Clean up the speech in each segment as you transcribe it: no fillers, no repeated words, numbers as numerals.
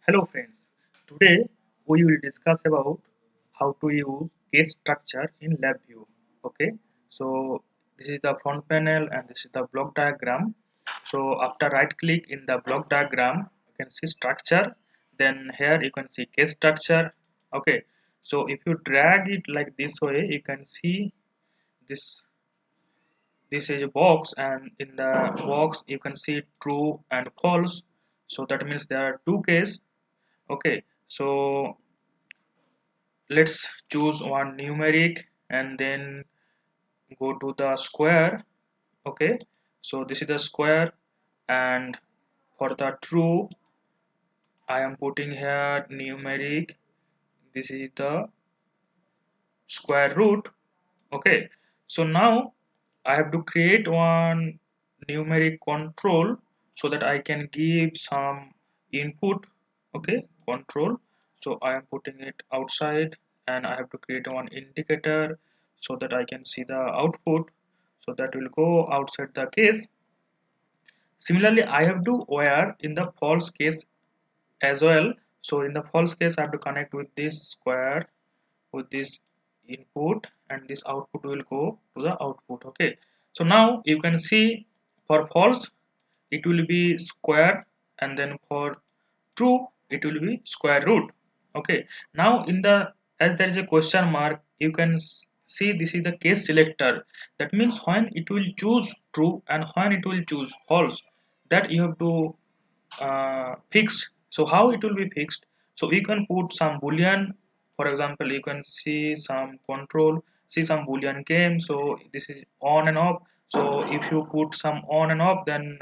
Hello friends, today we will discuss about how to use case structure in LabVIEW. Okay, so this is the front panel and this is the block diagram. So after right click in the block diagram, you can see structure. Then here you can see case structure. Okay, so if you drag it like this way, you can see this this is a box, and in the box you can see true and false. So that means there are two cases. Okay, so let's choose one numeric and then go to the square. Okay, so this is the square, and for the true I am putting here numeric. This is the square root. Okay, so now I have to create one numeric control so that I can give some input. Okay, control. So I am putting it outside, and I have to create one indicator so that I can see the output, so that will go outside the case. Similarly, I have to wire in the false case as well. So in the false case I have to connect with this square with this input, and this output will go to the output. Okay, so now you can see for false it will be square, and then for true it will be square root. Okay, now in the as there is a question mark, you can see this is the case selector. That means when it will choose true and when it will choose false, that you have to fix. So how it will be fixed? So you can put some boolean. For example, you can see some control, see some boolean game. So this is on and off. So if you put some on and off, then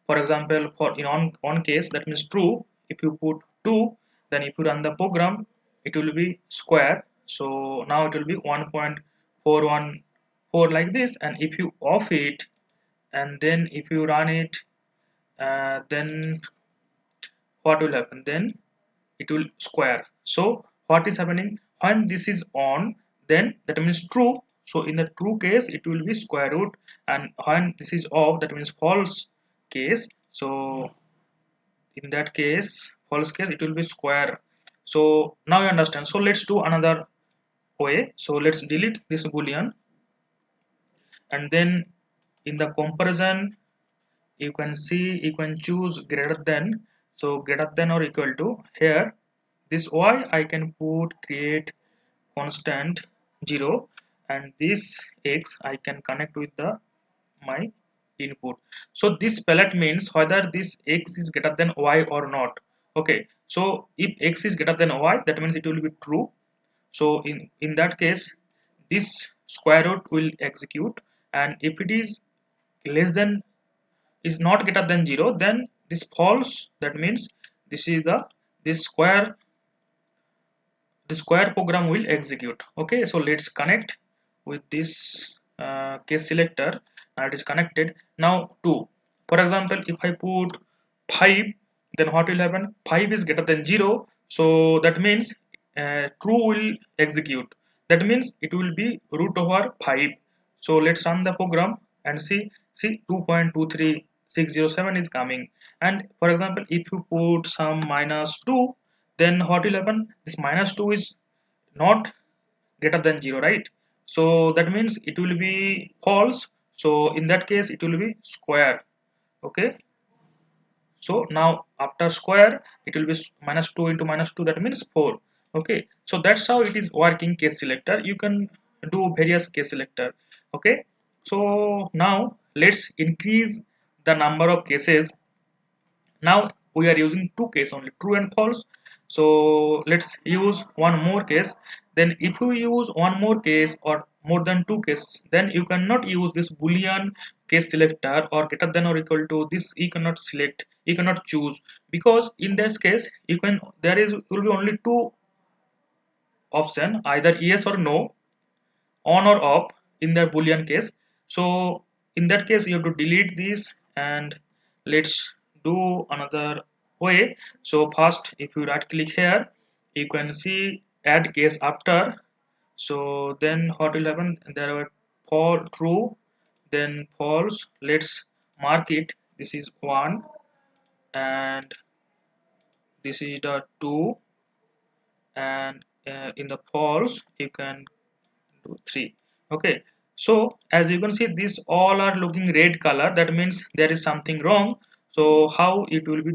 for example, for in on case, that means true. If you put 2, then if you run the program, it will be square. So now it will be 1.414 like this. And if you off it, and then if you run it, then what will happen? Then it will square. So what is happening when this is on? Then that means true. So in the true case it will be square root, and when this is off, that means false case. So in that case, false case, it will be square. So now you understand. So let's do another way. So let's delete this boolean, and then in the comparison you can see you can choose greater than. So greater than or equal to, here this y I can put create constant 0, and this x I can connect with the my input. So this palette means whether this x is greater than y or not. Okay, so if x is greater than y, that means it will be true. So in that case, this square root will execute, and if it is less than, is not greater than 0, then this false. That means this is the square program will execute. Okay, so let's connect with this case selector. Now it is connected. Now 2, for example, if I put 5, then what will happen? 5 is greater than 0, so that means true will execute. That means it will be root over 5. So let's run the program and see 2.23607 is coming. And for example, if you put some -2, then what will happen? This -2 is not greater than 0, right? So that means it will be false. So in that case it will be square. Okay, so now after square it will be -2 into -2, that means 4. Okay, so that's how it is working case selector. You can do various case selector. Okay, so now let's increase the number of cases. Now we are using two case only, true and false. So let's use one more case. Then if you use one more case or more than two cases, then you cannot use this boolean case selector or greater than or equal to. This you cannot select, you cannot choose, because in this case you can, there is will be only two option, either yes or no, on or off, in the boolean case. So in that case you have to delete this, and let's do another way. So first, if you right click here, you can see add case after. So then what will happen? There are for true, then false. Let's mark it, this is 1, and this is the 2, and in the false you can do 3. Okay, so as you can see, these all are looking red color, that means there is something wrong. So how it will be,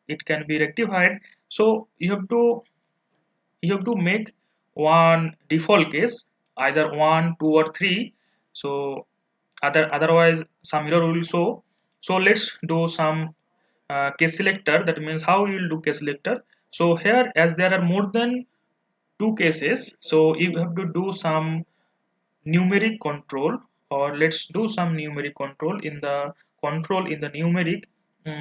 it can be rectified? So you have to make one default case, either 1, 2 or 3. So otherwise some error will show. So let's do some case selector. That means how you will do case selector. So here, as there are more than two cases, so you have to do some numeric control, or let's do some numeric control in the numeric.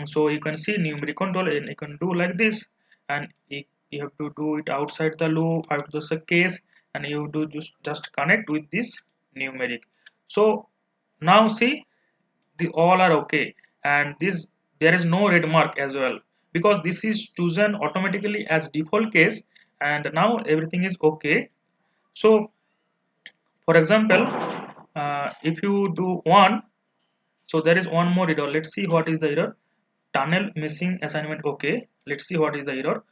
So you can see numeric control, and you can do like this, and you have to do it outside the loop, out of the case, and you have to just connect with this numeric. So now see, the all are okay, and this, there is no red mark as well, because this is chosen automatically as default case, and now everything is okay. So for example, if you do 1, so there is one more error. Let's see what is the error. Tunnel missing assignment. Okay, let's see what is the error.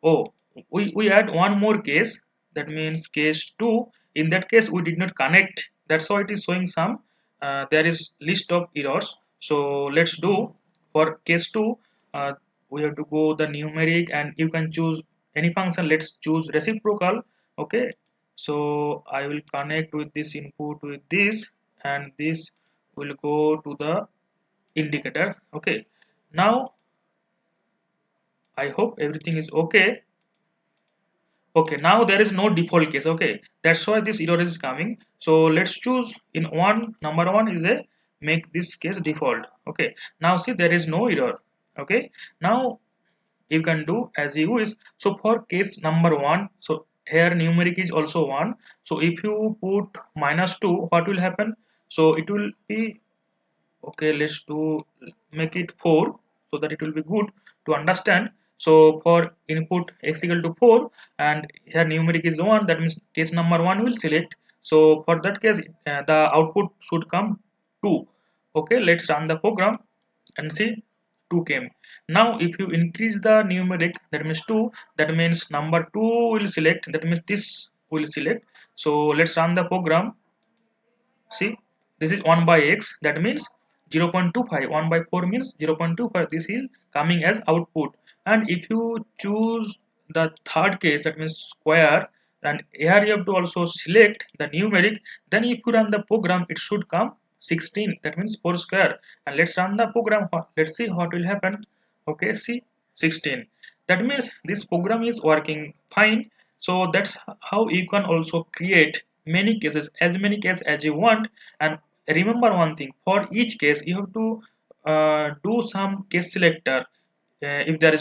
Oh, we add one more case, that means case 2. In that case we did not connect, that's why it is showing some there is list of errors. So let's do for case 2. We have to go the numeric, and you can choose any function. Let's choose reciprocal. Okay, so I will connect with this input with this, and this will go to the indicator. Okay, now I hope everything is okay. Okay, now there is no default case. Okay, that's why this error is coming. So let's choose in one, number one is a make this case default. Okay, now see, there is no error. Okay, now you can do as you wish. So for case number one, so here numeric is also 1. So if you put -2, what will happen? So it will be, okay, let's do make it 4, so that it will be good to understand. So for input x equal to 4, and here numeric is 1, that means case number 1 will select. So for that case, the output should come 2. Okay, let's run the program and see, 2 came. Now if you increase the numeric, that means 2, that means number 2 will select, that means this will select. So let's run the program. See, this is 1 by x, that means 0.25. 1 by 4 means 0.25. This is coming as output. And if you choose the third case, that means square, and here you have to also select the numeric. Then if you run the program, it should come 16, that means 4 square. And let's run the program. Let's see what will happen. Okay, see, 16. That means this program is working fine. So that's how you can also create many cases, as many cases as you want. And remember one thing, for each case you have to do some case selector. If there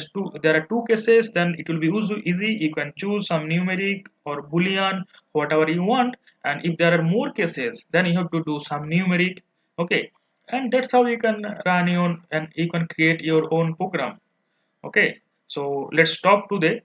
are two cases, then it will be easy. You can choose some numeric or boolean, whatever you want. And if there are more cases, then you have to do some numeric. Okay, and that's how you can run your, and you can create your own program. Okay, so let's stop today.